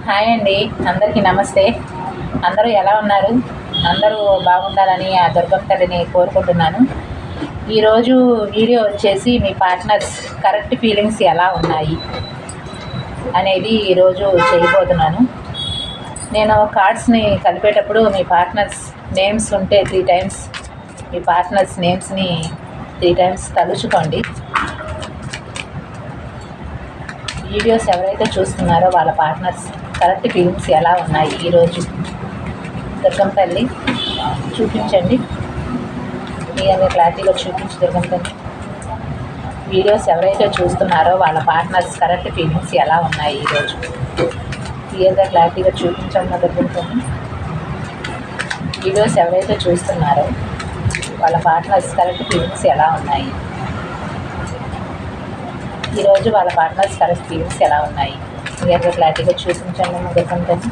Hi అండి, అందరికీ నమస్తే. అందరూ ఎలా ఉన్నారు? అందరూ బాగుండాలని ఆ దుర్గమ్మ తల్లిని కోరుకుంటున్నాను. ఈరోజు వీడియో వచ్చేసి మీ పార్ట్నర్స్ కరెక్ట్ ఫీలింగ్స్ ఎలా ఉన్నాయి అనేది ఈరోజు చేయబోతున్నాను. నేను కార్డ్స్ని కలిపేటప్పుడు మీ పార్ట్నర్స్ నేమ్స్ ఉంటే 3 టైమ్స్ మీ పార్ట్నర్స్ నేమ్స్ని 3 టైమ్స్ తలుచుకోండి. వీడియోస్ ఎవరైతే చూస్తున్నారో వాళ్ళ పార్ట్నర్స్ కరెక్ట్ ఫీలింగ్స్ ఎలా ఉన్నాయి ఈరోజు దుర్గమ్మ తల్లి చూపించండి. క్లియర్గా క్లారిటీగా చూపించి దుర్గమ్మ తల్లి వీడియోస్ ఎవరైతే చూస్తున్నారో వాళ్ళ పార్ట్నర్స్ కరెక్ట్ ఫీలింగ్స్ ఎలా ఉన్నాయి ఈరోజు క్లియర్గా క్లారిటీగా చూపించండి దుర్గమ్మ తల్లి. వీడియోస్ ఎవరైతే చూస్తున్నారో వాళ్ళ పార్ట్నర్స్ కరెక్ట్ ఫీలింగ్స్ ఎలా ఉన్నాయి ఈరోజు వాళ్ళ పార్ట్నర్స్ కరెక్ట్ ఫీలింగ్స్ ఎలా ఉన్నాయి క్లియర్గా క్లారిటీగా చూపించండి దుర్గమ్మ తల్లి.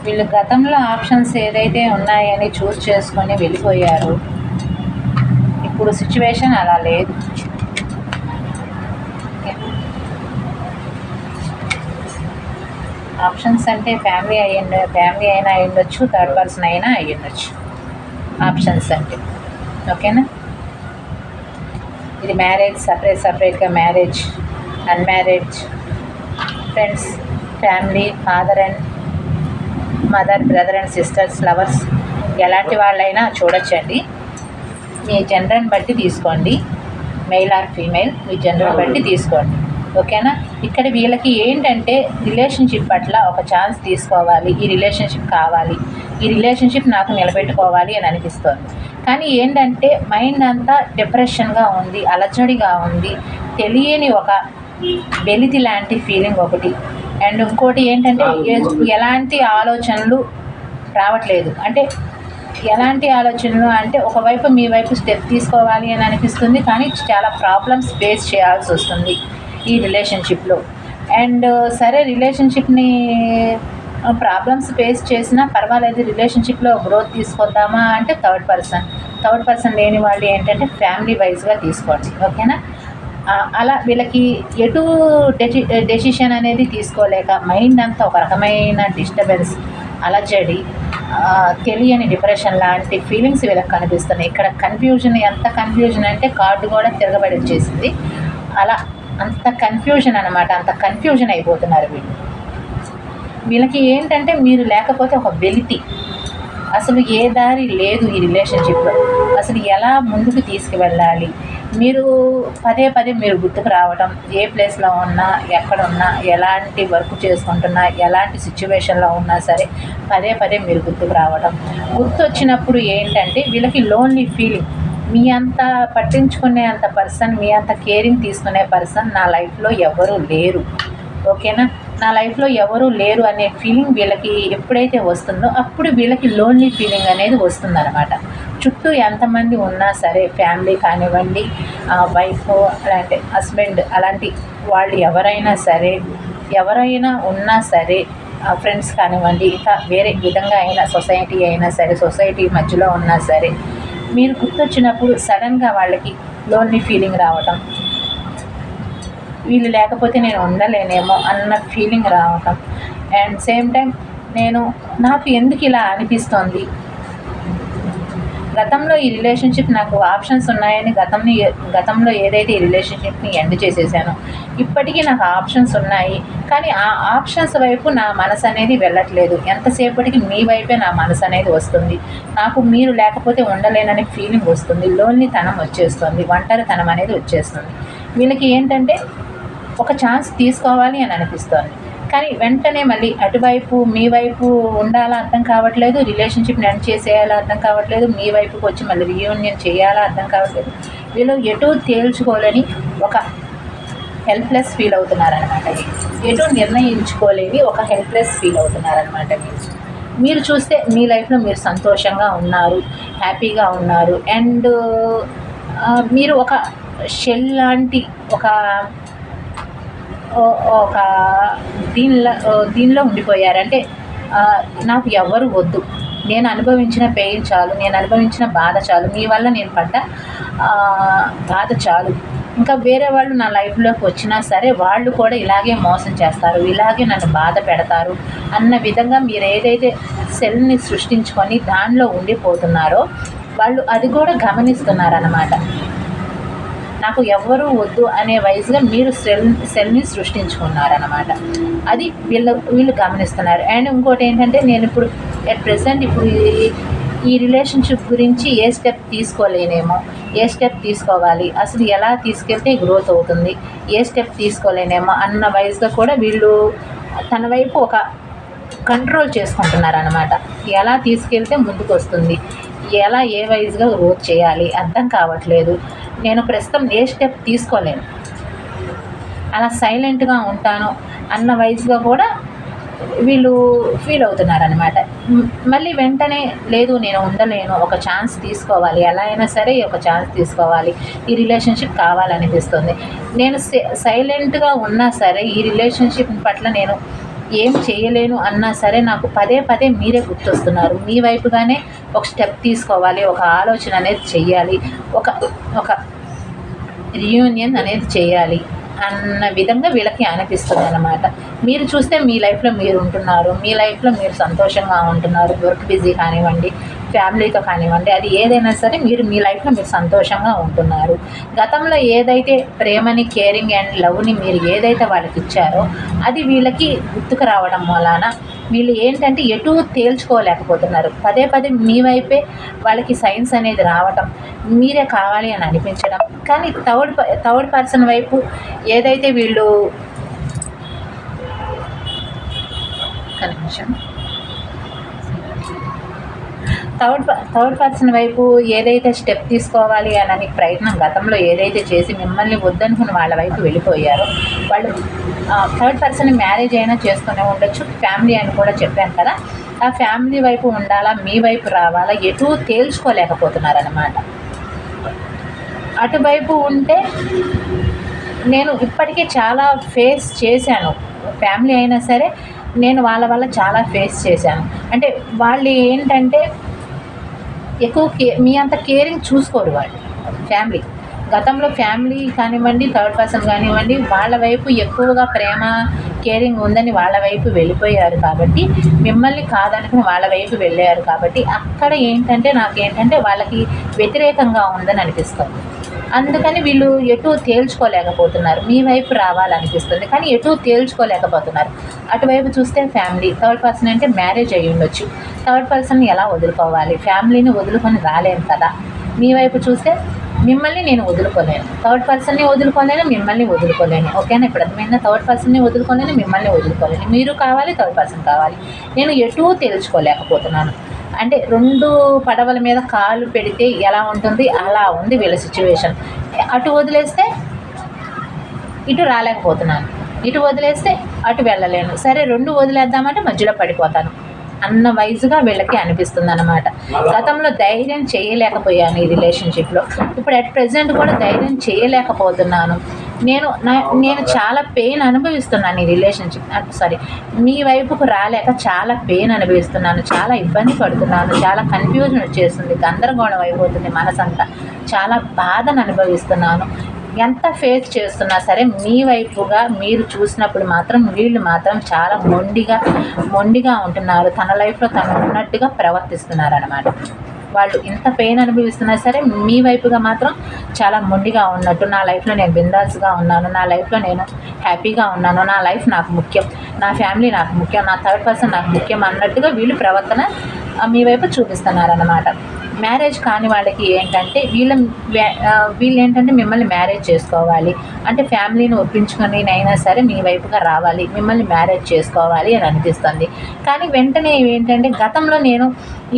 వీళ్ళు గతంలో ఆప్షన్స్ ఏదైతే ఉన్నాయని చూస్ చేసుకొని వెళ్ళిపోయారు. ఇప్పుడు సిచ్యువేషన్ అలా లేదు. ఆప్షన్స్ అంటే ఫ్యామిలీ అయినా అయ్యుండొచ్చు, థర్డ్ పర్సన్ అయినా అయ్యుండొచ్చు. ఆప్షన్స్ అంటే ఓకేనా. ఇది మ్యారేజ్, సపరేట్గా marriage, అన్మ్యారేజ్, friends, family, father and mother, brother and sisters, lovers, ఎలాంటి వాళ్ళైనా చూడొచ్చండి. మీ జెండర్ని బట్టి తీసుకోండి, మెయిల్ ఆర్ ఫీమేల్, మీ జెండర్ని బట్టి తీసుకోండి ఓకేనా. ఇక్కడ వీళ్ళకి ఏంటంటే రిలేషన్షిప్ పట్ల ఒక ఛాన్స్ తీసుకోవాలి, ఈ రిలేషన్షిప్ కావాలి, ఈ రిలేషన్షిప్ నాకు నిలబెట్టుకోవాలి అని అనిపిస్తుంది. కానీ ఏంటంటే మైండ్ అంతా డిప్రెషన్గా ఉంది, అలజడిగా ఉంది, తెలియని ఒక వెలితి లాంటి ఫీలింగ్ ఒకటి. అండ్ ఇంకోటి ఏంటంటే ఎలాంటి ఆలోచనలు రావట్లేదు. అంటే ఎలాంటి ఆలోచనలు అంటే ఒకవైపు మీ వైపు స్టెప్ తీసుకోవాలి అని అనిపిస్తుంది, కానీ చాలా ప్రాబ్లమ్స్ ఫేస్ చేయాల్సి వస్తుంది ఈ రిలేషన్షిప్లో. అండ్ సరే రిలేషన్షిప్ని ప్రాబ్లమ్స్ ఫేస్ చేసినా పర్వాలేదు, రిలేషన్షిప్లో గ్రోత్ తీసుకొద్దామా అంటే థర్డ్ పర్సన్ లేని వాళ్ళు ఏంటంటే ఫ్యామిలీ వైజ్గా తీసుకోండి ఓకేనా. అలా వీళ్ళకి ఎటు డెసిషన్ అనేది తీసుకోలేక మైండ్ అంతా ఒక రకమైన డిస్టర్బెన్స్, అలజడి, తెలియని డిప్రెషన్ లాంటి ఫీలింగ్స్ వీళ్ళకి కనిపిస్తున్నాయి. ఇక్కడ కన్ఫ్యూజన్, ఎంత కన్ఫ్యూజన్ అంటే కార్డు కూడా తిరగబడి వచ్చేసింది. అలా అంత కన్ఫ్యూజన్ అనమాట, అంత కన్ఫ్యూజన్ అయిపోతున్నారు వీళ్ళు. వీళ్ళకి ఏంటంటే మీరు లేకపోతే ఒక వెలితి, అసలు ఏ దారి లేదు ఈ రిలేషన్షిప్లో, అసలు ఎలా ముందుకు తీసుకువెళ్ళాలి. మీరు పదే మీరు గుర్తుకు రావడం, ఏ ప్లేస్లో ఉన్నా, ఎక్కడున్నా, ఎలాంటి వర్క్ చేసుకుంటున్నా, ఎలాంటి సిచ్యువేషన్లో ఉన్నా సరే పదే మీరు గుర్తుకు రావడం. గుర్తొచ్చినప్పుడు ఏంటంటే వీళ్ళకి లోన్లీ ఫీలింగ్. మీ అంత పట్టించుకునే అంత పర్సన్, మీ అంత కేరింగ్ తీసుకునే పర్సన్ నా లైఫ్లో ఎవరూ లేరు ఓకేనా. నా లైఫ్లో ఎవరూ లేరు అనే ఫీలింగ్ వీళ్ళకి ఎప్పుడైతే వస్తుందో అప్పుడు వీళ్ళకి లోన్లీ ఫీలింగ్ అనేది వస్తుందన్నమాట. చుట్టూ ఎంతమంది ఉన్నా సరే, ఫ్యామిలీ కానివ్వండి, వైఫ్ అలాంటి హస్బెండ్ అలాంటి వాళ్ళు ఎవరైనా ఉన్నా సరే, ఫ్రెండ్స్ కానివ్వండి, ఇంకా వేరే విధంగా అయినా సొసైటీ అయినా సరే, సొసైటీ మధ్యలో ఉన్నా సరే, మీరు గుర్తొచ్చినప్పుడు సడన్గా వాళ్ళకి లోన్లీ ఫీలింగ్ రావటం, వీళ్ళు లేకపోతే నేను ఉండలేనేమో అన్న ఫీలింగ్ రావటం, అండ్ సేమ్ టైం నాకు ఎందుకు ఇలా అనిపిస్తోంది, గతంలో ఈ రిలేషన్షిప్ నాకు ఆప్షన్స్ ఉన్నాయని గతంలో ఏదైతే ఈ రిలేషన్షిప్ని ఎండ్ చేసేసానో, ఇప్పటికీ నాకు ఆప్షన్స్ ఉన్నాయి, కానీ ఆ ఆప్షన్స్ వైపు నా మనసు అనేది వెళ్ళట్లేదు. ఎంతసేపటికి మీ వైపే నా మనసు అనేది వస్తుంది. నాకు మీరు లేకపోతే ఉండలేననే ఫీలింగ్ వస్తుంది. లోన్లీతనం వచ్చేస్తుంది, ఒంటరితనం అనేది వచ్చేస్తుంది. వీళ్ళకి ఏంటంటే ఒక ఛాన్స్ తీసుకోవాలి అని అనిపిస్తోంది, కానీ వెంటనే మళ్ళీ అటువైపు మీ వైపు ఉండాలా అర్థం కావట్లేదు, రిలేషన్షిప్ని ఎండ్ చేసేయాలా అర్థం కావట్లేదు, మీ వైపుకి వచ్చి మళ్ళీ రీయూనియన్ చేయాలా అర్థం కావట్లేదు. వీళ్ళు ఎటు తేల్చుకోలేని ఒక హెల్ప్లెస్ ఫీల్ అవుతున్నారనమాట. ఎటు నిర్ణయించుకోలేని ఒక హెల్ప్లెస్ ఫీల్ అవుతున్నారనమాట. మీరు చూస్తే మీ లైఫ్లో మీరు సంతోషంగా ఉన్నారు, హ్యాపీగా ఉన్నారు, అండ్ మీరు ఒక షెల్ లాంటి ఒక దీనిలో ఉండిపోయారు. అంటే నాకు ఎవ్వరు వద్దు, నేను అనుభవించిన పెయిన్ చాలు, నేను అనుభవించిన బాధ చాలు, మీ వల్ల నేను పడ్డ బాధ చాలు, ఇంకా వేరే వాళ్ళు నా లైఫ్లోకి వచ్చినా సరే వాళ్ళు కూడా ఇలాగే మోసం చేస్తారు, ఇలాగే నన్ను బాధ పెడతారు అన్న విధంగా మీరు ఏదైతే సెల్ని సృష్టించుకొని దానిలో ఉండిపోతున్నారో వాళ్ళు అది కూడా గమనిస్తున్నారన్నమాట. నాకు ఎవ్వరూ వద్దు అనే వైజ్గా మీరు సెల్ని సృష్టించుకున్నారన్నమాట. అది వీళ్ళు గమనిస్తున్నారు. అండ్ ఇంకోటి ఏంటంటే, నేను ఇప్పుడు ఎట్ ప్రెసెంట్ ఈ రిలేషన్షిప్ గురించి ఏ స్టెప్ తీసుకోలేనేమో, ఏ స్టెప్ తీసుకోవాలి, అసలు ఎలా తీసుకెళ్తే గ్రోత్ అవుతుంది, ఏ స్టెప్ తీసుకోలేనేమో అన్న వైజ్గా కూడా వీళ్ళు తన వైపు ఒక కంట్రోల్ చేసుకుంటున్నారన్నమాట. ఎలా తీసుకెళ్తే ముందుకు వస్తుంది, ఏ వైజ్గా గ్రోత్ చేయాలి అర్థం కావట్లేదు. నేను ప్రస్తుతం ఏ స్టెప్ తీసుకోలేను, అలా సైలెంట్గా ఉంటాను అన్న వైజ్గా కూడా వీళ్ళు ఫీల్ అవుతున్నారనమాట. మళ్ళీ వెంటనే లేదు నేను ఉండలేను, ఒక ఛాన్స్ తీసుకోవాలి, ఎలా అయినా సరే ఒక ఛాన్స్ తీసుకోవాలి, ఈ రిలేషన్షిప్ కావాలనిపిస్తుంది. నేను సైలెంట్గా ఉన్నా సరే ఈ రిలేషన్షిప్ పట్ల నేను ఏం చేయలేను అన్నా సరే నాకు పదే మీరే గుర్తొస్తున్నారు. మీ వైపుగానే ఒక స్టెప్ తీసుకోవాలి, ఒక ఆలోచన అనేది చెయ్యాలి, ఒక రీయూనియన్ అనేది చేయాలి అన్న విధంగా వీళ్ళకి అనిపిస్తుంది అన్నమాట. మీరు చూస్తే మీ లైఫ్లో మీరు ఉంటున్నారు, మీ లైఫ్లో మీరు సంతోషంగా ఉంటున్నారు, వర్క్ బిజీ కానివ్వండి, ఫ్యామిలీతో కానివ్వండి, అది ఏదైనా సరే మీరు మీ లైఫ్లో మీరు సంతోషంగా ఉంటున్నారు. గతంలో ఏదైతే ప్రేమని, కేరింగ్ అండ్ లవ్ని మీరు ఏదైతే వాళ్ళకి ఇచ్చారో అది వీళ్ళకి గుర్తుకు రావడం వలన వీళ్ళు ఏంటంటే ఎటు తేల్చుకోలేకపోతున్నారు. పదే మీ వైపే వాళ్ళకి సైన్స్ అనేది రావటం, మీరే కావాలి అని అనిపించడం, కానీ థర్డ్ పర్సన్ వైపు ఏదైతే వీళ్ళు థర్డ్ పర్సన్ వైపు ఏదైతే స్టెప్ తీసుకోవాలి అని ప్రయత్నం గతంలో ఏదైతే చేసి మిమ్మల్ని వద్దనుకుని వాళ్ళ వైపు వెళ్ళిపోయారో వాళ్ళు థర్డ్ పర్సన్ మ్యారేజ్ అయినా చేసుకునే ఉండొచ్చు, ఫ్యామిలీ అని కూడా చెప్పాను కదా, ఆ ఫ్యామిలీ వైపు ఉండాలా, మీ వైపు రావాలా, ఎటు తేల్చుకోలేకపోతున్నారన్నమాట. అటువైపు ఉంటే నేను ఇప్పటికే చాలా ఫేస్ చేశాను, ఫ్యామిలీ అయినా సరే నేను వాళ్ళ వల్ల చాలా ఫేస్ చేశాను. అంటే వాళ్ళు ఏంటంటే ఎక్కువ మీ అంత కేరింగ్ చూసుకోరు వాళ్ళు. ఫ్యామిలీ గతంలో ఫ్యామిలీ కానివ్వండి, థర్డ్ పర్సన్ కానివ్వండి, వాళ్ళ వైపు ఎక్కువగా ప్రేమ కేరింగ్ ఉందని వాళ్ళ వైపు వెళ్ళిపోయారు కాబట్టి, మిమ్మల్ని కాదనుకుని వాళ్ళ వైపు వెళ్ళారు కాబట్టి అక్కడ నాకేంటంటే వాళ్ళకి వ్యతిరేకంగా ఉందని అనిపిస్తుంది. అందుకని వీళ్ళు ఎటు తేల్చుకోలేకపోతున్నారు, మీ వైపు రావాలనిపిస్తుంది కానీ ఎటు తేల్చుకోలేకపోతున్నారు. అటువైపు చూస్తే ఫ్యామిలీ, థర్డ్ పర్సన్ అంటే మ్యారేజ్ అయ్యి ఉండొచ్చు, థర్డ్ పర్సన్ని ఎలా వదులుకోవాలి, ఫ్యామిలీని వదులుకొని రాలేను కదా. మీ వైపు చూస్తే మిమ్మల్ని నేను వదులుకోలేను, థర్డ్ పర్సన్ని వదులుకోలేను, మిమ్మల్ని వదులుకోలేను. ఓకేనా? ఇప్పుడు అర్థమైందా? థర్డ్ పర్సన్ని వదులుకోలేను, మిమ్మల్ని వదులుకోలేను, మీరు కావాలి, థర్డ్ పర్సన్ కావాలి, నేను ఎటు తేల్చుకోలేకపోతున్నాను. అంటే రెండు పడవల మీద కాలు పెడితే ఎలా ఉంటుంది అలా ఉంది వీళ్ళ సిచ్యువేషన్. అటు వదిలేస్తే ఇటు రాలేకపోతున్నాను, ఇటు వదిలేస్తే అటు వెళ్ళలేను, సరే రెండు వదిలేద్దామంటే మధ్యలో పడిపోతాను. అన్న వైజ్గా వీళ్ళకి అనిపిస్తుంది అనమాట. గతంలో ధైర్యం చేయలేకపోయాను ఈ రిలేషన్షిప్లో, ఇప్పుడు అట్ ప్రెజెంట్ కూడా ధైర్యం చేయలేకపోతున్నాను. నేను చాలా పెయిన్ అనుభవిస్తున్నాను ఈ రిలేషన్షిప్ మీ వైపుకు రాలేక చాలా పెయిన్ అనుభవిస్తున్నాను, చాలా ఇబ్బంది పడుతున్నాను, చాలా కన్ఫ్యూజన్ వచ్చేస్తుంది, గందరగోళం అయిపోతుంది మనసంతా, చాలా బాధను అనుభవిస్తున్నాను. ఎంత ఫేస్ చేస్తున్నా సరే మీ వైపుగా మీరు చూసినప్పుడు మాత్రం వీళ్ళు మాత్రం చాలా మొండిగా ఉంటున్నారు, తన లైఫ్లో తను ఉన్నట్టుగా ప్రవర్తిస్తున్నారు అన్నమాట. వాళ్ళు ఇంత పెయిన్ అనుభవిస్తున్నా సరే మీ వైపుగా మాత్రం చాలా మొండిగా ఉన్నట్టు, నా లైఫ్లో నేను బిందాస్గా ఉన్నాను, నా లైఫ్లో నేను హ్యాపీగా ఉన్నాను, నా లైఫ్ నాకు ముఖ్యం, నా ఫ్యామిలీ నాకు ముఖ్యం, నా థర్డ్ పర్సన్ నాకు ముఖ్యం అన్నట్టుగా వీళ్ళు ప్రవర్తన మీ వైపు చూపిస్తున్నారన్నమాట. మ్యారేజ్ కాని వాళ్ళకి ఏంటంటే వీళ్ళు ఏంటంటే మిమ్మల్ని మ్యారేజ్ చేసుకోవాలి అంటే ఫ్యామిలీని ఒప్పించుకొని అయినా సరే మీ వైపుగా రావాలి, మిమ్మల్ని మ్యారేజ్ చేసుకోవాలి అని అనిపిస్తుంది. కానీ వెంటనే ఏంటంటే గతంలో నేను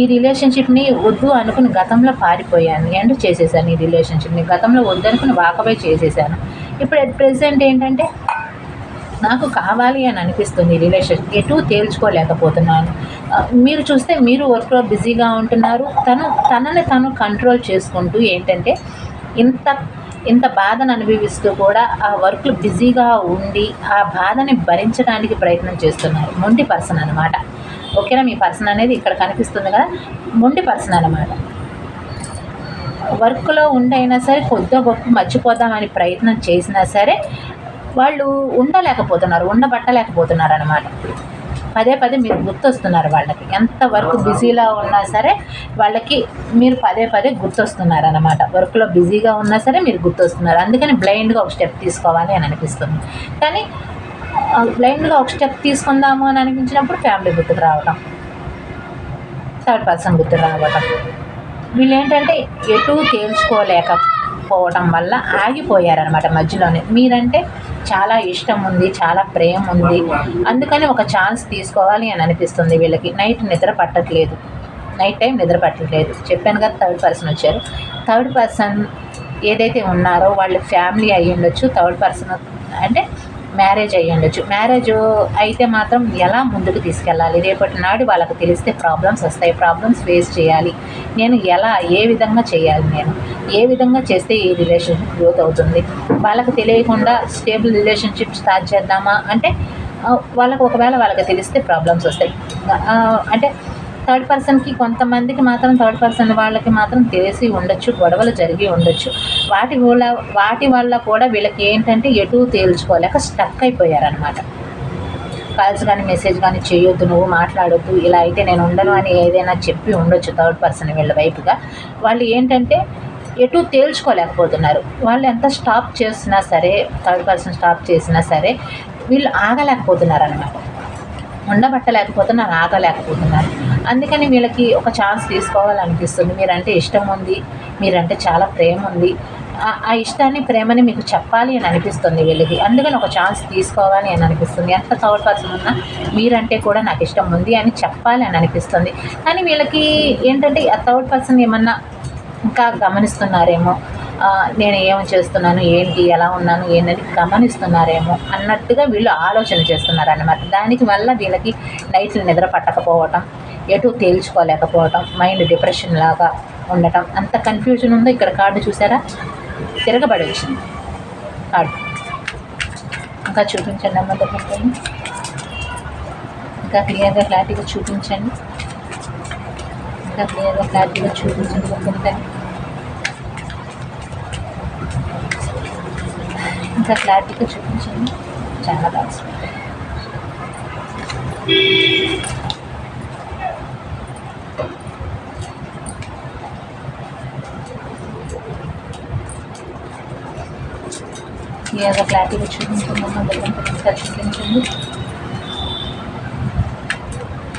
ఈ రిలేషన్షిప్ని వద్దు అనుకుని గతంలో పారిపోయాను, ఎండ్ చేసేసాను ఈ రిలేషన్షిప్ని, గతంలో వద్దనుకుని వాకవే చేసేసాను. ఇప్పుడు అట్ ప్రెజెంట్ ఏంటంటే నాకు కావాలి అని అనిపిస్తుంది ఈ రిలేషన్, ఎటు తేల్చుకోలేకపోతున్నాను. మీరు చూస్తే మీరు వర్క్లో బిజీగా ఉంటున్నారు, తనని తను కంట్రోల్ చేసుకుంటూ ఏంటంటే ఇంత బాధను అనుభవిస్తూ కూడా ఆ వర్క్లో బిజీగా ఉండి ఆ బాధని భరించడానికి ప్రయత్నం చేస్తున్నారు. మొండి పర్సన్ అనమాట. ఓకేనా, మీ పర్సన్ అనేది ఇక్కడ కనిపిస్తుంది కదా, మొండి పర్సన్ అనమాట. వర్క్లో ఉండైనా సరే కొద్దిగా గొప్ప మర్చిపోదామని ప్రయత్నం చేసినా సరే వాళ్ళు ఉండబట్టలేకపోతున్నారు అనమాట. పదే మీరు గుర్తొస్తున్నారు వాళ్ళకి, ఎంత వర్క్ బిజీలో ఉన్నా సరే వాళ్ళకి మీరు పదే గుర్తొస్తున్నారు అనమాట. వర్క్లో బిజీగా ఉన్నా సరే మీరు గుర్తొస్తున్నారు, అందుకని బ్లైండ్గా ఒక స్టెప్ తీసుకోవాలి అని అనిపిస్తుంది. కానీ బ్లైండ్గా ఒక స్టెప్ తీసుకుందాము అని అనిపించినప్పుడు ఫ్యామిలీ గుర్తుకు రావటం, థర్డ్ పర్సన్ గుర్తుకు రావటం, వీళ్ళు ఏంటంటే ఎటు తేల్చుకోలేకపోవటం వల్ల ఆగిపోయారనమాట మధ్యలోనే. మీరంటే చాలా ఇష్టం ఉంది, చాలా ప్రేమ ఉంది, అందుకని ఒక ఛాన్స్ తీసుకోవాలి అని అనిపిస్తుంది వీళ్ళకి. నైట్ టైం నిద్ర పట్టట్లేదు. చెప్పాను కదా థర్డ్ పర్సన్ వచ్చారు. థర్డ్ పర్సన్ ఏదైతే ఉన్నారో వాళ్ళు ఫ్యామిలీ అయ్యి ఉండొచ్చు, థర్డ్ పర్సన్ అంటే మ్యారేజ్ అయ్యి ఉండొచ్చు. మ్యారేజ్ అయితే మాత్రం ఎలా ముందుకు తీసుకెళ్ళాలి, రేపటి నాడు వాళ్ళకి తెలిస్తే ప్రాబ్లమ్స్ వస్తాయి, ప్రాబ్లమ్స్ ఫేస్ చేయాలి, నేను ఏ విధంగా చేయాలి, నేను ఏ విధంగా చేస్తే ఈ రిలేషన్షిప్ గ్రోత్ అవుతుంది, వాళ్ళకి తెలియకుండా స్టేబుల్ రిలేషన్షిప్ స్టార్ట్ చేద్దామా అంటే ఒకవేళ వాళ్ళకి తెలిస్తే ప్రాబ్లమ్స్ వస్తాయి. అంటే థర్డ్ పర్సన్కి కొంతమందికి మాత్రం థర్డ్ పర్సన్ వాళ్ళకి మాత్రం తెలిసి ఉండొచ్చు, గొడవలు జరిగి ఉండొచ్చు, వాటి వల్ల కూడా వీళ్ళకి ఏంటంటే ఎటు తేల్చుకోలేక స్టక్ అయిపోయారనమాట. కాల్స్ కానీ మెసేజ్ కానీ చేయొద్దు, నువ్వు మాట్లాడొద్దు, ఇలా అయితే నేను ఉండను అని ఏదైనా చెప్పి ఉండొచ్చు థర్డ్ పర్సన్ వీళ్ళ వైపుగా. వాళ్ళు ఏంటంటే ఎటు తేల్చుకోలేకపోతున్నారు. వాళ్ళు ఎంత స్టాప్ చేసినా సరే, థర్డ్ పర్సన్ స్టాప్ చేసినా సరే వీళ్ళు ఆగలేకపోతున్నారు అనమాట, ఉండబట్టలేకపోతున్నారు, ఆగలేకపోతున్నారు. అందుకని వీళ్ళకి ఒక ఛాన్స్ తీసుకోవాలనిపిస్తుంది. మీరంటే ఇష్టం ఉంది, మీరంటే చాలా ప్రేమ ఉంది, ఆ ఇష్టాన్ని ప్రేమని మీకు చెప్పాలి అని అనిపిస్తుంది వీళ్ళకి. అందుకని ఒక ఛాన్స్ తీసుకోవాలి అని అనిపిస్తుంది. ఎంత థర్డ్ పర్సన్ ఉన్నా మీరంటే కూడా నాకు ఇష్టం ఉంది అని చెప్పాలి అని అనిపిస్తుంది. కానీ వీళ్ళకి ఏంటంటే ఆ థర్డ్ పర్సన్ ఏమన్నా ఇంకా గమనిస్తున్నారేమో, నేను ఏం చేస్తున్నాను, ఏంటి, ఎలా ఉన్నాను, ఏంటని గమనిస్తున్నారేమో అన్నట్టుగా వీళ్ళు ఆలోచన చేస్తున్నారు అన్నమాట. దానికి వల్ల వీళ్ళకి నైట్లు నిద్ర పట్టకపోవటం, ఎటు తేల్చుకోలేకపోవటం, మైండ్ డిప్రెషన్ లాగా ఉండటం, అంత కన్ఫ్యూజన్ ఉందో. ఇక్కడ కార్డు చూసారా, తిరగబడి వచ్చింది కార్డు. ఇంకా చూపించండి అమ్మ దగ్గర, ఇంకా క్లియర్గా క్లారిటీగా చూపించండి, ఇంకా క్లియర్గా క్లారిటీగా చూపించండి దగ్గర, ఇంకా క్లారిటీగా చూపించండి. చాలా బాగా క్లియర్గా క్లారిటీగా చూపించండి, ఇంకా చూపించండి,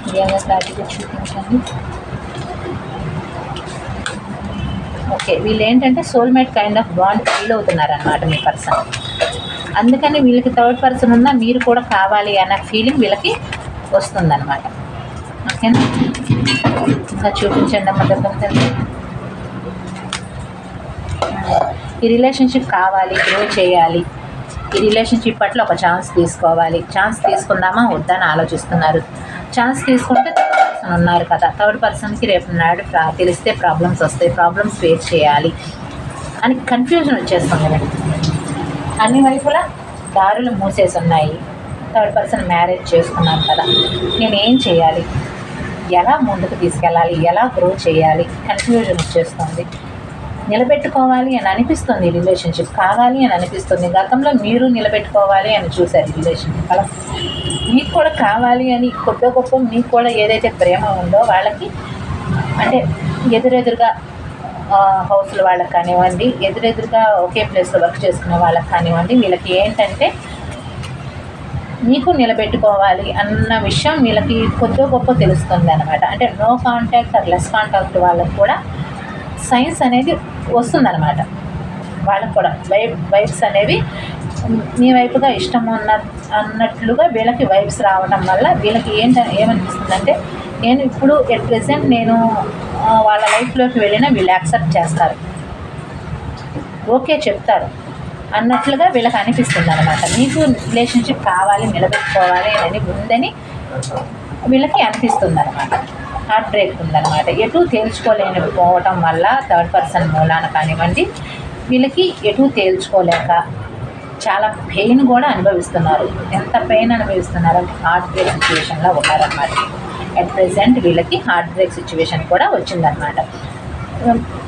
క్లియర్గా క్లారిటీగా చూపించండి. ఓకే, వీళ్ళు ఏంటంటే soulmate kind of bond feel అవుతున్నారనమాట మీ పర్సన్. అందుకని వీళ్ళకి థర్డ్ పర్సన్ ఉన్నా మీరు కూడా కావాలి అన్న ఫీలింగ్ వీళ్ళకి వస్తుందన్నమాట. ఓకేనా, ఇంకా చూపించండి అమ్మ దగ్గర. ఈ రిలేషన్షిప్ కావాలి, గ్రో చేయాలి, ఈ రిలేషన్షిప్ పట్ల ఒక ఛాన్స్ తీసుకోవాలి. ఛాన్స్ తీసుకుందామా వద్దని ఆలోచిస్తున్నారు. ఛాన్స్ తీసుకుంటే పర్సన్ ఉన్నారు కదా, థర్డ్ పర్సన్కి రేపు నాడు తెలిస్తే ప్రాబ్లమ్స్ వస్తాయి, ప్రాబ్లమ్స్ ఫేస్ చేయాలి అని కన్ఫ్యూజన్ వచ్చేస్తుంది. అన్ని వైపులా దారులు మూసేసి ఉన్నాయి. థర్డ్ పర్సన్ మ్యారేజ్ చేసుకున్నాను కదా, నేనేం చేయాలి, ఎలా ముందుకు తీసుకెళ్ళాలి, ఎలా గ్రో చేయాలి, కన్ఫ్యూజన్ వచ్చేస్తుంది. నిలబెట్టుకోవాలి అని అనిపిస్తుంది, రిలేషన్షిప్ కావాలి అని అనిపిస్తుంది. గతంలో మీరు నిలబెట్టుకోవాలి అని చూశారు రిలేషన్షిప్, అలా మీకు కూడా కావాలి అని కొద్ది గొప్ప మీకు కూడా ఏదైతే ప్రేమ ఉందో వాళ్ళకి, అంటే ఎదురెదురుగా హౌస్ల వాళ్ళకి కానివ్వండి, ఎదురెదురుగా ఒకే ప్లేస్లో వర్క్ చేసుకునే వాళ్ళకి కానివ్వండి, వీళ్ళకి ఏంటంటే మీకు నిలబెట్టుకోవాలి అన్న విషయం వీళ్ళకి కొద్ది గొప్ప తెలుస్తుంది అనమాట. అంటే no contact or less contact వాళ్ళకి కూడా సైన్స్ అనేది వస్తుందన్నమాట. వాళ్ళకు కూడా వైబ్స్ అనేవి మీ వైపుగా ఇష్టం అన్నట్లుగా వీళ్ళకి వైబ్స్ రావడం వల్ల వీళ్ళకి ఏమనిపిస్తుందంటే, నేను ఇప్పుడు ఎట్ ప్రెసెంట్ నేను వాళ్ళ లైఫ్లోకి వెళ్ళినా వీళ్ళు యాక్సెప్ట్ చేస్తారు, ఓకే చెప్తారు అన్నట్లుగా వీళ్ళకి అనిపిస్తుంది అనమాట. మీకు రిలేషన్షిప్ కావాలి, నిలబెట్టుకోవాలి అని ఉందని వీళ్ళకి అనిపిస్తుంది అనమాట. హార్ట్ బ్రేక్ ఉందన్నమాట. ఎటు తేల్చుకోలేకపోవటం వల్ల థర్డ్ పర్సన్ మూలాన కానివ్వండి, వీళ్ళకి ఎటు తేల్చుకోలేక చాలా పెయిన్ కూడా అనుభవిస్తున్నారు. ఎంత పెయిన్ అనుభవిస్తున్నారో హార్ట్ బ్రేక్ సిచ్యువేషన్లో ఉన్నారన్నమాట. అట్ ప్రెసెంట్ వీళ్ళకి హార్ట్ బ్రేక్ సిచ్యువేషన్ కూడా వచ్చిందనమాట.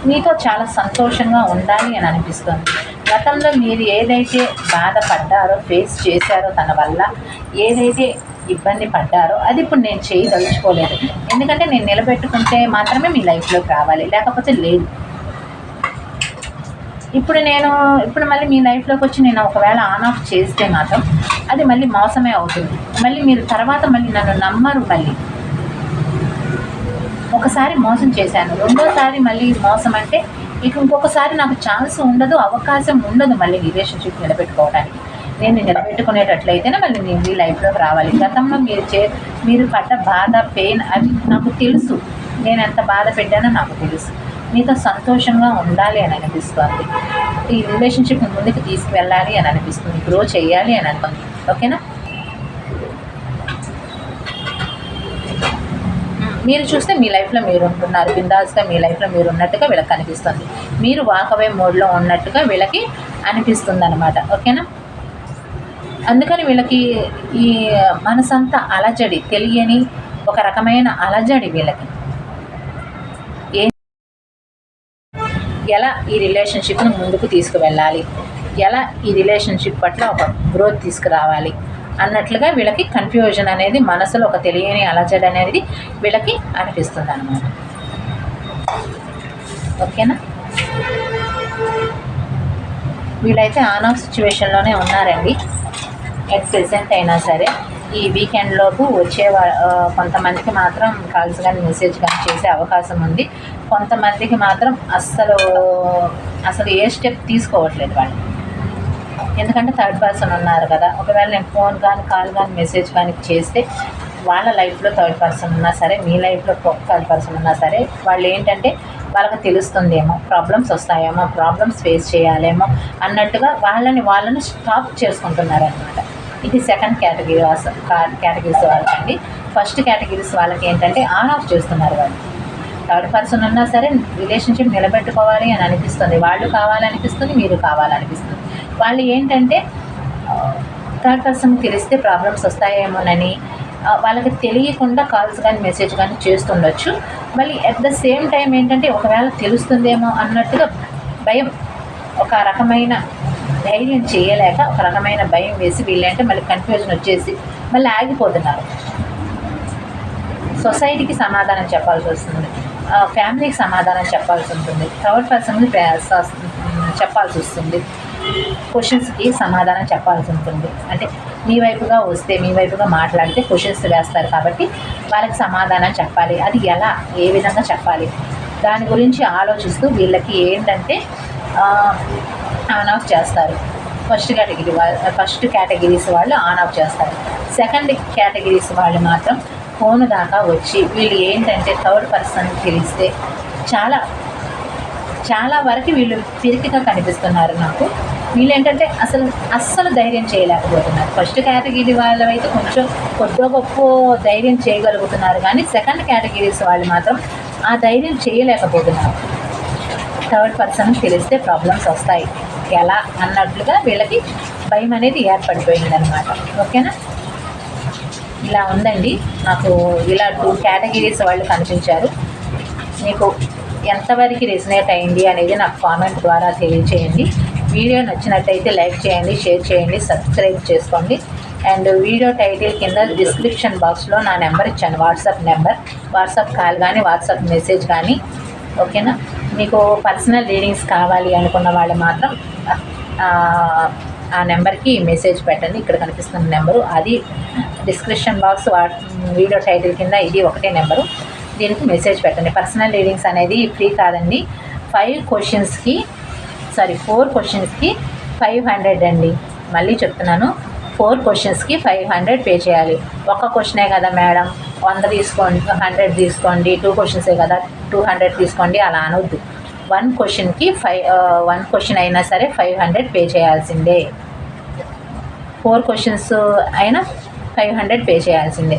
మీతో చాలా సంతోషంగా ఉండాలి అని అనిపిస్తుంది. గతంలో మీరు ఏదైతే బాధపడ్డారో, ఫేస్ చేశారో, తన వల్ల ఏదైతే ఇబ్బంది పడ్డారో అది ఇప్పుడు నేను చేయదలుచుకోలేదు. ఎందుకంటే నేను నిలబెట్టుకుంటే మాత్రమే మీ లైఫ్లోకి రావాలి, లేకపోతే లేదు. ఇప్పుడు మళ్ళీ మీ లైఫ్లోకి వచ్చి నేను ఒకవేళ ఆన్ ఆఫ్ చేస్తే మాత్రం అది మళ్ళీ మోసమే అవుతుంది. మళ్ళీ మీరు తర్వాత మళ్ళీ నన్ను నమ్మరు. మళ్ళీ ఒకసారి మోసం చేశాను, రెండోసారి మళ్ళీ మోసం అంటే ఇక ఇంకొకసారి నాకు ఛాన్స్ ఉండదు, అవకాశం ఉండదు మళ్ళీ రిలేషన్షిప్ నిలబెట్టుకోవడానికి. నేను నిలబెట్టుకునేటట్లయితేనే మళ్ళీ నేను మీ లైఫ్లోకి రావాలి. గతంలో మీరు పడ్డ బాధ, పెయిన్ అవి నాకు తెలుసు. నేను ఎంత బాధ పెట్టానో నాకు తెలుసు. మీతో సంతోషంగా ఉండాలి అని అనిపిస్తుంది. ఈ రిలేషన్షిప్ ముందుకు తీసుకువెళ్ళాలి అని అనిపిస్తుంది, గ్రో చేయాలి అని అనుకుంది. ఓకేనా? మీరు చూస్తే మీ లైఫ్లో మీరు ఉంటున్నారు, బిందాస్గా మీ లైఫ్లో మీరు ఉన్నట్టుగా వీళ్ళకి కనిపిస్తుంది. మీరు వాకవే మోడ్లో ఉన్నట్టుగా వీళ్ళకి అనిపిస్తుంది అనమాట. ఓకేనా? అందుకని వీళ్ళకి ఈ మనసంతా అలజడి, తెలియని ఒక రకమైన అలజడి వీళ్ళకి. ఎలా ఈ రిలేషన్షిప్ను ముందుకు తీసుకువెళ్ళాలి, ఎలా ఈ రిలేషన్షిప్ పట్ల ఒక గ్రోత్ తీసుకురావాలి అన్నట్లుగా వీళ్ళకి కన్ఫ్యూజన్ అనేది, మనసులో ఒక తెలియని అలజడి అనేది వీళ్ళకి అనిపిస్తుంది అన్నమాట. ఓకేనా? వీళ్ళైతే ఆన్ ఆఫ్ సిచ్యువేషన్లోనే ఉన్నారండి. ఎట్ ప్రెసెంట్ అయినా సరే ఈ వీకెండ్లోపు కొంతమందికి మాత్రం కాల్స్ కానీ మెసేజ్ కానీ చేసే అవకాశం ఉంది. కొంతమందికి మాత్రం అసలు ఏ స్టెప్ తీసుకోవట్లేదు వాళ్ళు. ఎందుకంటే థర్డ్ పర్సన్ ఉన్నారు కదా, ఒకవేళ నేను ఫోన్ కానీ కాల్ కానీ మెసేజ్ కానీ చేస్తే వాళ్ళ లైఫ్లో థర్డ్ పర్సన్ ఉన్నా సరే, మీ లైఫ్లో థర్డ్ పర్సన్ ఉన్నా సరే, వాళ్ళు ఏంటంటే వాళ్ళకి తెలుస్తుందేమో, ప్రాబ్లమ్స్ వస్తాయేమో, ప్రాబ్లమ్స్ ఫేస్ చేయాలేమో అన్నట్టుగా వాళ్ళని స్టాప్ చేసుకుంటున్నారు అనమాట. ఇది సెకండ్ కేటగిరీస్ వాళ్ళకండి. ఫస్ట్ కేటగిరీస్ వాళ్ళకి ఏంటంటే ఆన్ ఆఫ్ చేస్తున్నారు. వాళ్ళు థర్డ్ పర్సన్ ఉన్నా సరే రిలేషన్షిప్ నిలబెట్టుకోవాలి అని అనిపిస్తుంది, వాళ్ళు కావాలనిపిస్తుంది, మీరు కావాలనిపిస్తుంది. వాళ్ళు ఏంటంటే థర్డ్ పర్సన్ తెలిస్తే ప్రాబ్లమ్స్ వస్తాయేమోనని వాళ్ళకి తెలియకుండా కాల్స్ కానీ మెసేజ్ కానీ చేస్తుండొచ్చు. మళ్ళీ అట్ ద సేమ్ టైం ఏంటంటే ఒకవేళ తెలుస్తుందేమో అన్నట్టుగా భయం, ఒక రకమైన ధైర్యం చేయలేక ఒక రకమైన భయం వేసి వీళ్ళంటే మళ్ళీ కన్ఫ్యూజన్ వచ్చేసి మళ్ళీ ఆగిపోతున్నారు. సొసైటీకి సమాధానం చెప్పాల్సి వస్తుంది, ఫ్యామిలీకి సమాధానం చెప్పాల్సి ఉంటుంది, థర్డ్ పర్సన్కి చెప్పాల్సి వస్తుంది, క్వశ్చన్స్కి సమాధానం చెప్పాల్సి ఉంటుంది. అంటే మీ వైపుగా వస్తే, మీ వైపుగా మాట్లాడితే క్వశ్చన్స్ వేస్తారు కాబట్టి వాళ్ళకి సమాధానం చెప్పాలి. అది ఎలా, ఏ విధంగా చెప్పాలి, దాని గురించి ఆలోచిస్తూ వీళ్ళకి ఏంటంటే ఆన్ ఆఫ్ చేస్తారు. ఫస్ట్ కేటగిరీస్ వాళ్ళు ఆన్ ఆఫ్ చేస్తారు. సెకండ్ కేటగిరీస్ వాళ్ళు మాత్రం ఫోన్ దాకా వచ్చి వీళ్ళు ఏంటంటే థర్డ్ పర్సన్ తెలిస్తే చాలా చాలా వరకు వీళ్ళు పిరికిగా కనిపిస్తున్నారు నాకు. వీళ్ళేంటంటే అస్సలు ధైర్యం చేయలేకపోతున్నారు. ఫస్ట్ కేటగిరీ వాళ్ళైతే కొంచెం కొద్దో గొప్ప ధైర్యం చేయగలుగుతున్నారు, కానీ సెకండ్ కేటగిరీస్ వాళ్ళు మాత్రం ఆ ధైర్యం చేయలేకపోతున్నారు. థర్డ్ పర్సన్ తెలిస్తే ప్రాబ్లమ్స్ వస్తాయి ఎలా అన్నట్లుగా వీళ్ళకి భయం అనేది ఏర్పడిపోయిందనమాట. ఓకేనా, ఇలా ఉందండి. నాకు ఇలా 2 కేటగిరీస్ వాళ్ళు కనిపించారు. మీకు ఎంతవరకు రెసినేట్ అయింది అనేది నాకు కామెంట్ ద్వారా తెలియచేయండి. వీడియో నచ్చినట్టయితే లైక్ చేయండి, షేర్ చేయండి, సబ్స్క్రైబ్ చేసుకోండి. అండ్ వీడియో టైటిల్ కింద డిస్క్రిప్షన్ బాక్స్లో నా నెంబర్ ఇచ్చాను, వాట్సాప్ నెంబర్. వాట్సాప్ కాల్ కానీ వాట్సాప్ మెసేజ్ కానీ. ఓకేనా, మీకు పర్సనల్ రీడింగ్స్ కావాలి అనుకున్న వాళ్ళు మాత్రం ఆ నెంబర్కి మెసేజ్ పెట్టండి. ఇక్కడ కనిపిస్తున్న నెంబరు, అది డిస్క్రిప్షన్ బాక్స్ వీడియో టైటిల్ కింద ఇది ఒకటే నెంబరు, దీనికి మెసేజ్ పెట్టండి. పర్సనల్ రీడింగ్స్ అనేది ఫ్రీ కాదండి. 4 క్వశ్చన్స్కి 500 అండి. మళ్ళీ చెప్తున్నాను, 4 క్వశ్చన్స్కి 500 పే చేయాలి. ఒక క్వశ్చనే కదా మేడం 100 తీసుకోండి, 100 తీసుకోండి, 2 క్వశ్చన్సే కదా 200 తీసుకోండి అలా అనొద్దు. 1 క్వశ్చన్కి 1 క్వశ్చన్ అయినా సరే 500 పే చేయాల్సిందే. 4 క్వశ్చన్స్ అయినా 500 పే చేయాల్సిందే.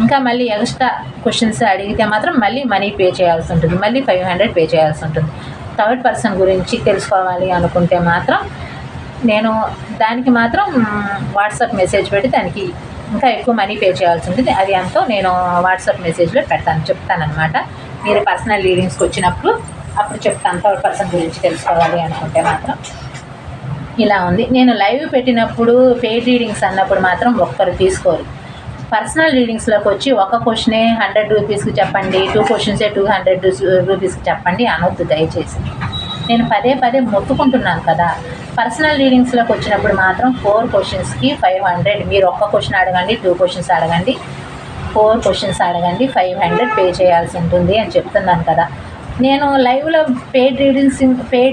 ఇంకా మళ్ళీ ఎక్స్ట్రా క్వశ్చన్స్ అడిగితే మాత్రం మళ్ళీ మనీ పే చేయాల్సి ఉంటుంది, మళ్ళీ 500 పే చేయాల్సి ఉంటుంది. థర్డ్ పర్సన్ గురించి తెలుసుకోవాలి అనుకుంటే మాత్రం నేను దానికి మాత్రం వాట్సాప్ మెసేజ్ పెట్టి దానికి ఇంకా ఎక్కువ మనీ పే చేయాల్సి ఉంటుంది. అది ఎంతో నేను వాట్సాప్ మెసేజ్లో చెప్తానమాట. మీరు పర్సనల్ రీడింగ్స్కి వచ్చినప్పుడు అప్పుడు చెప్తాను. థర్డ్ పర్సన్ గురించి తెలుసుకోవాలి అనుకుంటే మాత్రం ఇలా ఉంది. నేను లైవ్ పెట్టినప్పుడు పెయిడ్ రీడింగ్స్ అన్నప్పుడు మాత్రం ఒక్కరు తీసుకోరు. పర్సనల్ రీడింగ్స్లోకి వచ్చి ఒక క్వశ్చనే 100 రూపీస్కి చెప్పండి, 2 క్వశ్చన్సే 200 రూపీస్కి చెప్పండి అనొద్దు దయచేసి. నేను పదే మొత్తుకుంటున్నాను కదా. పర్సనల్ రీడింగ్స్లోకి వచ్చినప్పుడు మాత్రం 4 క్వశ్చన్స్కి 500. మీరు ఒక్క క్వశ్చన్ అడగండి, 2 క్వశ్చన్స్ అడగండి, 4 క్వశ్చన్స్ అడగండి, 500 పే చేయాల్సి ఉంటుంది అని చెప్తున్నాను కదా. నేను లైవ్లో పెయిడ్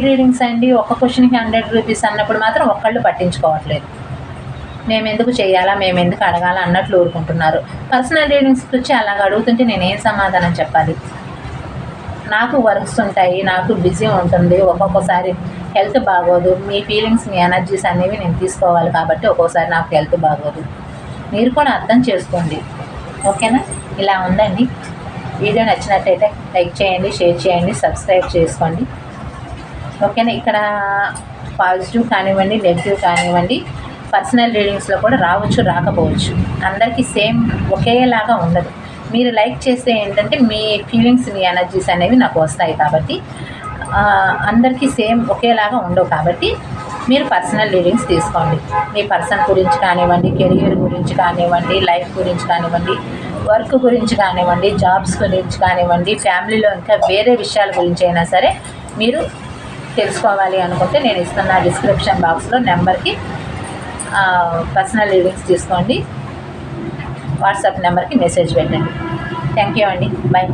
రీడింగ్స్ అండి ఒక క్వశ్చన్కి 100 రూపీస్ అన్నప్పుడు మాత్రం ఒక్కళ్ళు పట్టించుకోవట్లేదు. మేము ఎందుకు చేయాలా, మేము ఎందుకు అడగాలా అన్నట్లు ఊరుకుంటున్నారు. పర్సనల్ రీడింగ్స్కి వచ్చి అలాగ అడుగుతుంటే నేనేం సమాధానం చెప్పాలి? నాకు వర్క్స్ ఉంటాయి, నాకు బిజీ ఉంటుంది, ఒక్కొక్కసారి హెల్త్ బాగోదు. మీ ఫీలింగ్స్, మీ ఎనర్జీస్ అనేవి నేను తీసుకోవాలి కాబట్టి ఒక్కోసారి నాకు హెల్త్ బాగోదు. మీరు కూడా అర్థం చేసుకోండి. ఓకేనా, ఇలా ఉందండి. వీడియో నచ్చినట్టయితే లైక్ చేయండి, షేర్ చేయండి, సబ్స్క్రైబ్ చేసుకోండి. ఓకేనా, ఇక్కడ పాజిటివ్ కానివ్వండి, నెగిటివ్ కానివ్వండి, పర్సనల్ రీడింగ్స్లో కూడా రావచ్చు, రాకపోవచ్చు. అందరికీ సేమ్ ఒకేలాగా ఉండదు. మీరు లైక్ చేస్తే ఏంటంటే మీ ఫీలింగ్స్, మీ ఎనర్జీస్ అనేవి నాకు వస్తాయి కాబట్టి అందరికీ సేమ్ ఒకేలాగా ఉండవు. కాబట్టి మీరు పర్సనల్ రీడింగ్స్ తీసుకోండి. మీ పర్సన్ గురించి కానివ్వండి, కెరియర్ గురించి కానివ్వండి, లైఫ్ గురించి కానివ్వండి, వర్క్ గురించి కానివ్వండి, జాబ్స్ గురించి కానివ్వండి, ఫ్యామిలీలో ఇంకా వేరే విషయాల గురించి అయినా సరే మీరు తెలుసుకోవాలి అనుకుంటే నేను ఇస్తున్న డిస్క్రిప్షన్ బాక్స్లో నెంబర్కి పర్సనల్ రీడింగ్స్ తీసుకోండి. వాట్సాప్ నెంబర్కి మెసేజ్ పెట్టండి. థ్యాంక్ యూ అండి. బాయ్.